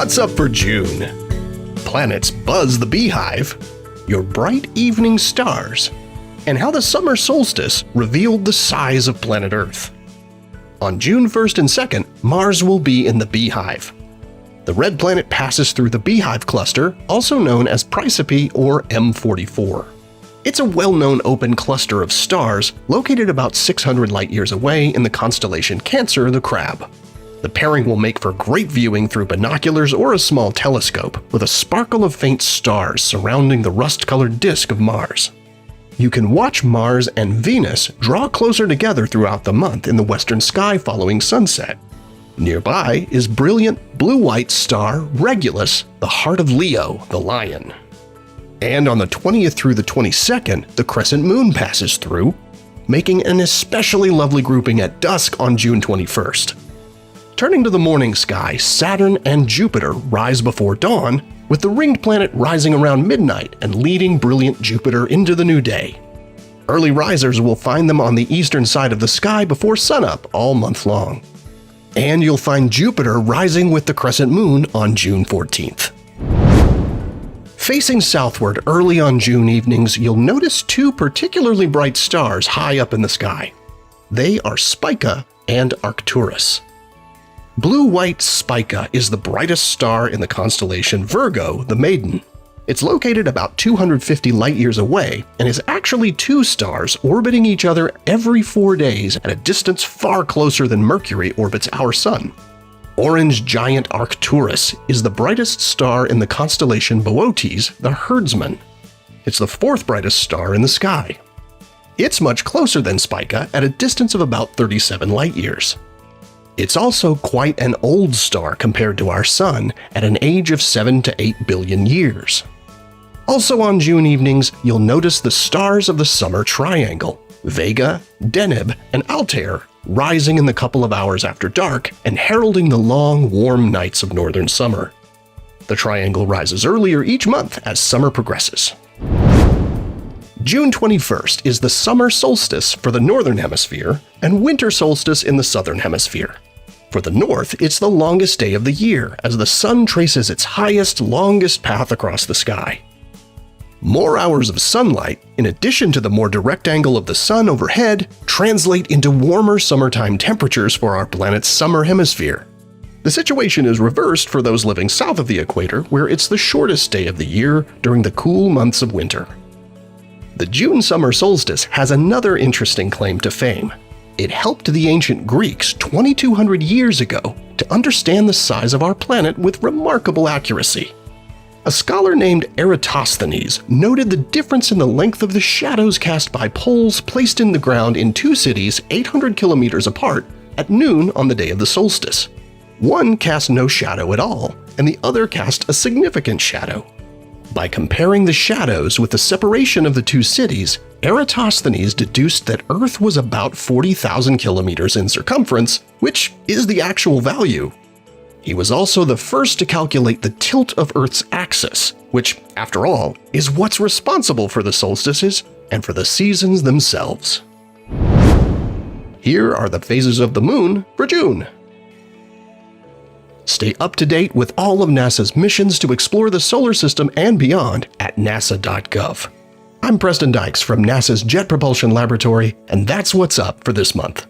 What's up for June? Planets buzz the beehive, your bright evening stars, and how the summer solstice revealed the size of planet Earth. On June 1st and 2nd, Mars will be in the beehive. The red planet passes through the beehive cluster, also known as Praesepe or M44. It's a well-known open cluster of stars located about 600 light-years away in the constellation Cancer the Crab. The pairing will make for great viewing through binoculars or a small telescope, with a sparkle of faint stars surrounding the rust-colored disk of Mars. You can watch Mars and Venus draw closer together throughout the month in the western sky following sunset. Nearby is brilliant blue-white star Regulus, the heart of Leo, the lion. And on the 20th through the 22nd, the crescent moon passes through, making an especially lovely grouping at dusk on June 21st. Turning to the morning sky, Saturn and Jupiter rise before dawn, with the ringed planet rising around midnight and leading brilliant Jupiter into the new day. Early risers will find them on the eastern side of the sky before sunup all month long. And you'll find Jupiter rising with the crescent moon on June 14th. Facing southward early on June evenings, you'll notice two particularly bright stars high up in the sky. They are Spica and Arcturus. Blue-white Spica is the brightest star in the constellation Virgo, the Maiden. It's located about 250 light-years away and is actually two stars orbiting each other every 4 days at a distance far closer than Mercury orbits our Sun. Orange giant Arcturus is the brightest star in the constellation Boötes, the Herdsman. It's the fourth brightest star in the sky. It's much closer than Spica at a distance of about 37 light-years. It's also quite an old star compared to our Sun at an age of 7 to 8 billion years. Also on June evenings, you'll notice the stars of the summer triangle, Vega, Deneb, and Altair, rising in the couple of hours after dark and heralding the long, warm nights of northern summer. The triangle rises earlier each month as summer progresses. June 21st is the summer solstice for the Northern Hemisphere and winter solstice in the Southern Hemisphere. For the North, it's the longest day of the year as the sun traces its highest, longest path across the sky. More hours of sunlight, in addition to the more direct angle of the sun overhead, translate into warmer summertime temperatures for our planet's summer hemisphere. The situation is reversed for those living south of the equator, where it's the shortest day of the year during the cool months of winter. The June summer solstice has another interesting claim to fame. It helped the ancient Greeks 2,200 years ago to understand the size of our planet with remarkable accuracy. A scholar named Eratosthenes noted the difference in the length of the shadows cast by poles placed in the ground in two cities 800 kilometers apart at noon on the day of the solstice. One cast no shadow at all, and the other cast a significant shadow. By comparing the shadows with the separation of the two cities, Eratosthenes deduced that Earth was about 40,000 kilometers in circumference, which is the actual value. He was also the first to calculate the tilt of Earth's axis, which, after all, is what's responsible for the solstices and for the seasons themselves. Here are the phases of the moon for June. Stay up to date with all of NASA's missions to explore the solar system and beyond at nasa.gov. I'm Preston Dykes from NASA's Jet Propulsion Laboratory, and that's what's up for this month.